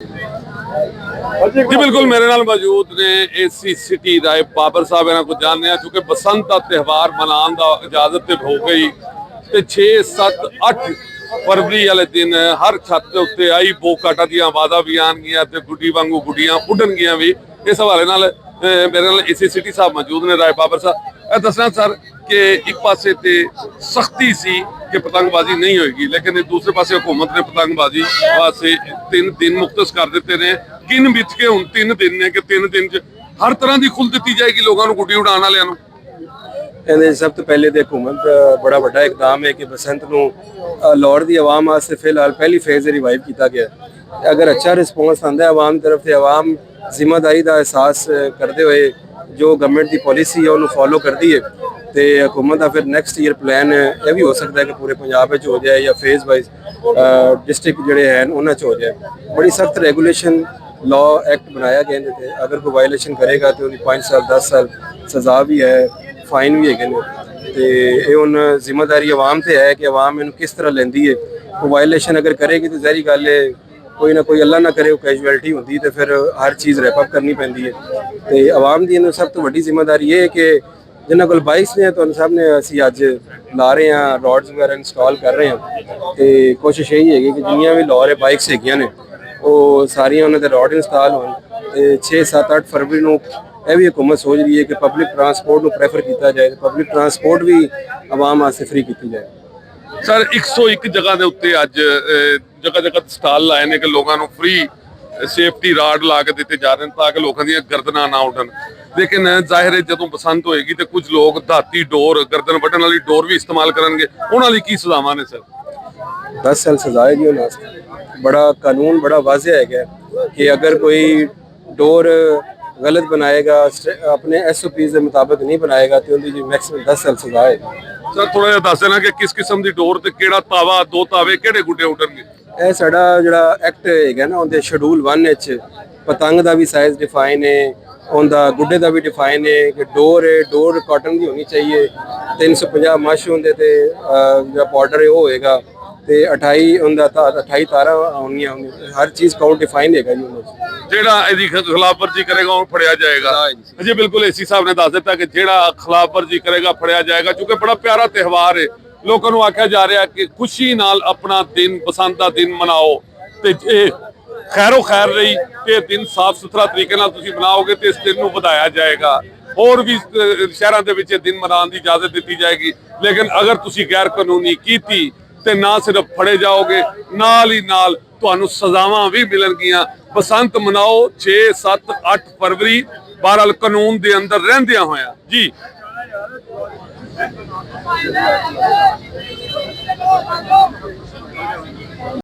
जी बिल्कुल मेरे नाल मौजूद ने एसी सिटी राय बाबर साहब इन्हां को जानने चूंकि बसंत का त्यौहार मनाने का इजाजत हो गई तो 6, 7, 8 फरवरी वाले दिन हर छत के उत्ते आई बोकाटा दी आवाज़ां भी आनगियां ते गुड्डी वांगू गुड्डियां उड्डणगियां भी। इस हवाले नाल मेरे नाल एसी सिटी साहब मौजूद ने राय बाबर साहब दसना सर कि एक पासे ते सख्ती सी कि पतंगबाजी नहीं होगी लेकिन दूसरे पासे हुकूमत ने पतंगबाजी वास्ते 3 दिन मुख्तस कर दिते ने गिन बिच के हुण 3 दिन ने कि 3 दिन च हर तरह की खुल दी जाएगी लोगों को गुड्डी उड़ाने वालियां नूं। ਇਹਦੇ ਸਭ ਤੋਂ ਪਹਿਲੇ ਤੇ ਹਕੂਮਤ ਦਾ ਬੜਾ ਵੱਡਾ ਇਕਦਾਮ ਹੈ ਕਿ ਬਸੰਤ ਨੂੰ ਲਾਹੌਰ ਦੀ ਆਵਾਮ ਵਾਸਤੇ ਫਿਲਹਾਲ ਪਹਿਲੀ ਫੇਜ਼ ਰਿਵਾਈਵ ਕੀਤਾ ਗਿਆ। ਅਗਰ ਅੱਛਾ ਰਿਸਪੌਂਸ ਆਉਂਦਾ ਹੈ ਆਵਾਮ ਤਰਫ ਤੇ ਆਵਾਮ ਜ਼ਿੰਮੇਵਾਰੀ ਦਾ ਅਹਿਸਾਸ ਕਰਦੇ ਹੋਏ ਜੋ ਗਵਰਨਮੈਂਟ ਦੀ ਪਾਲਿਸੀ ਹੈ ਉਹਨੂੰ ਫੋਲੋ ਕਰਦੀ ਹੈ ਤੇ ਹਕੂਮਤ ਦਾ ਫਿਰ ਨੈਕਸਟ ਈਅਰ ਪਲਾਨ ਇਹ ਵੀ ਹੋ ਸਕਦਾ ਹੈ ਕਿ ਪੂਰੇ ਪੰਜਾਬ ਵਿੱਚ ਹੋ ਜਾਏ ਜਾਂ ਫੇਜ਼ ਵਾਈਜ਼ ਡਿਸਟ੍ਰਿਕਟ ਜਿਹੜੇ ਹਨ ਉਹਨਾਂ 'ਚ ਹੋ ਜਾਏ। ਬੜੀ ਸਖਤ ਰੈਗੂਲੇਸ਼ਨ लॉ एक्ट बनाया गया इहदे ते अगर कोई वायलेशन करेगा तो उन्हें 5 साल 10 साल सज़ा भी है फाइन भी है ते हुण जिम्मेदारी आवाम ते है कि आवाम इन्हूं किस तरह लैंदी है। वो वायलेशन अगर करेगी तो ज़ाहिर गल है कोई ना कोई अल्लाह ना करे वो कैजुअलिटी होंदी तो फिर हर चीज़ रैप अप करनी पैंदी है। तो आवाम की इन्हूं सब तो वड्डी जिम्मेदारी ये है कि जिन्हां कोल बाइक्स ने तो सब ने असीं अज ला रहे हैं रॉड्स वगैरह इंस्टॉल कर रहे हैं तो कोशिश यही है कि जिन्नियां भी लाहौर बाइक्स हैगियां ने ਉਹ ਸਾਰੀਆਂ ਉਹਨਾਂ ਦੇ ਰੋਡ ਇੰਸਟਾਲ ਹੋਣ ਤੇ 6, 7, 8 ਫਰਵਰੀ ਨੂੰ ਇਹ ਵੀ ਹਕੂਮਤ ਸੋਚ ਰਹੀ ਹੈ ਕਿ ਪਬਲਿਕ ਟਰਾਂਸਪੋਰਟ ਨੂੰ ਪ੍ਰੈਫਰ ਕੀਤਾ ਜਾਏ ਪਬਲਿਕ ਟਰਾਂਸਪੋਰਟ ਵੀ ਆਵਾਮ ਵਾਸਤੇ ਫ੍ਰੀ ਕੀਤੀ ਜਾਏ। ਸਰ 101 ਜਗ੍ਹਾ ਦੇ ਉੱਤੇ ਅੱਜ ਜਗ੍ਹਾ ਜਗ੍ਹਾ ਸਟਾਲ ਲਾਏ ਨੇ ਕਿ ਲੋਕਾਂ ਨੂੰ ਫ੍ਰੀ ਸੇਫਟੀ ਰਾਡ ਲਾ ਕੇ ਦਿੱਤੇ ਜਾ ਰਹੇ ਨੇ ਤਾਂ ਕਿ ਲੋਕਾਂ ਦੀਆਂ ਗਰਦਨਾਂ ਨਾ ਉੱਡਣ। ਲੇਕਿਨ ਜ਼ਾਹਿਰ ਹੈ ਜਦੋਂ ਬਸੰਤ ਹੋਏਗੀ ਤੇ ਕੁਝ ਲੋਕ ਧਾਤੀ ਡੋਰ ਗਰਦਨ ਵੱਢਣ ਵਾਲੀ ਡੋਰ ਵੀ ਇਸਤੇਮਾਲ ਕਰਨਗੇ ਉਹਨਾਂ ਲਈ ਕੀ ਸਜ਼ਾਵਾਂ ਨੇ ਸਰ? 10 साल सजा है जी उन्हें बड़ा कानून बड़ा वाज़ेह है कि अगर कोई डोर गलत बनाएगा अपने SOPs के मुताबिक नहीं बनाएगा तो उनकी मैक्सिमम 10 साल सजा है। सर थोड़ा जिहा दस देना कि किस किस्म की डोर ते केड़ा तावा दो तावे केड़े गुड्डे उड्डणगे? ਇਹ ਸਾਡਾ ਜਿਹੜਾ ਐਕਟ ਹੈਗਾ ਨਾ ਉਹਦੇ ਸ਼ਡਿਊਲ 1 ਵਿੱਚ ਪਤੰਗ ਦਾ ਵੀ ਸਾਈਜ਼ ਡਿਫਾਈਨ ਹੈ ਉਹਦਾ ਗੁੱਡੇ ਦਾ ਵੀ ਡਿਫਾਈਨ ਹੈ ਕਿ ਡੋਰ ਕਾਟਨ ਦੀ ਹੋਣੀ ਚਾਹੀਏ 350 ਮਸ਼ ਹੁੰਦੇ ਤੇ ਜਿਹੜਾ ਬਾਰਡਰ ਹੈ ਉਹ ਹੋਏਗਾ ਤੇ 28 ਹੁੰਦਾ ਤਾਂ 28 ਤਾਰਾਂ ਹੋਣੀਆਂ ਹਰ ਚੀਜ਼ ਕਾਊਂਟ ਡਿਫਾਈਨ ਹੈਗਾ ਜੀ ਉਹਨਾਂ ਜਿਹੜਾ ਇਹਦੀ ਖਿਲਾਫਵਰਜੀ ਕਰੇਗਾ ਉਹ ਫੜਿਆ ਜਾਏਗਾ। ਜੀ ਬਿਲਕੁਲ ਏਸੀ ਸਾਹਿਬ ਨੇ ਦੱਸ ਦਿੱਤਾ ਕਿ ਜਿਹੜਾ ਖਿਲਾਫਵਰਜੀ ਕਰੇਗਾ ਫੜਿਆ ਜਾਏਗਾ ਕਿਉਂਕਿ ਬੜਾ ਪਿਆਰਾ ਤਿਉਹਾਰ ਹੈ। ਲੋਕਾਂ ਨੂੰ ਆਖਿਆ ਜਾ ਰਿਹਾ ਕਿ ਖੁਸ਼ੀ ਨਾਲ ਆਪਣਾ ਦਿਨ ਬਸੰਤ ਦਾ ਦਿਨ ਮਨਾਓ ਤੇ ਇਹ ਖੈਰੋ ਖੈਰ ਰਹੀ ਤੇ ਦਿਨ ਸਾਫ਼ ਸੁਥਰਾ ਤਰੀਕੇ ਨਾਲ ਤੁਸੀਂ ਮਨਾਓਗੇ ਤੇ ਇਸ ਦਿਨ ਨੂੰ ਵਧਾਇਆ ਜਾਏਗਾ। ਹੋਰ ਵੀ ਸ਼ਹਿਰਾਂ ਦੇ ਵਿੱਚ ਇਹ ਦਿਨ ਮਨਾਉਣ ਦੀ ਇਜਾਜ਼ਤ ਦਿੱਤੀ ਜਾਏਗੀ ਲੇਕਿਨ ਅਗਰ ਤੁਸੀਂ ਗੈਰ ਕਾਨੂੰਨੀ ਕੀਤੀ ਤੇ ਨਾ ਸਿਰਫ ਫੜੇ ਜਾਓਗੇ ਨਾਲ ਹੀ ਨਾਲ ਤੁਹਾਨੂੰ ਸਜ਼ਾਵਾਂ ਵੀ ਮਿਲਣਗੀਆਂ। ਬਸੰਤ ਮਨਾਓ 6, 7, 8 ਫਰਵਰੀ ਬਹਰਹਾਲ ਕਾਨੂੰਨ ਦੇ ਅੰਦਰ ਰਹਿੰਦਿਆਂ ਹੋਇਆ ਜੀ।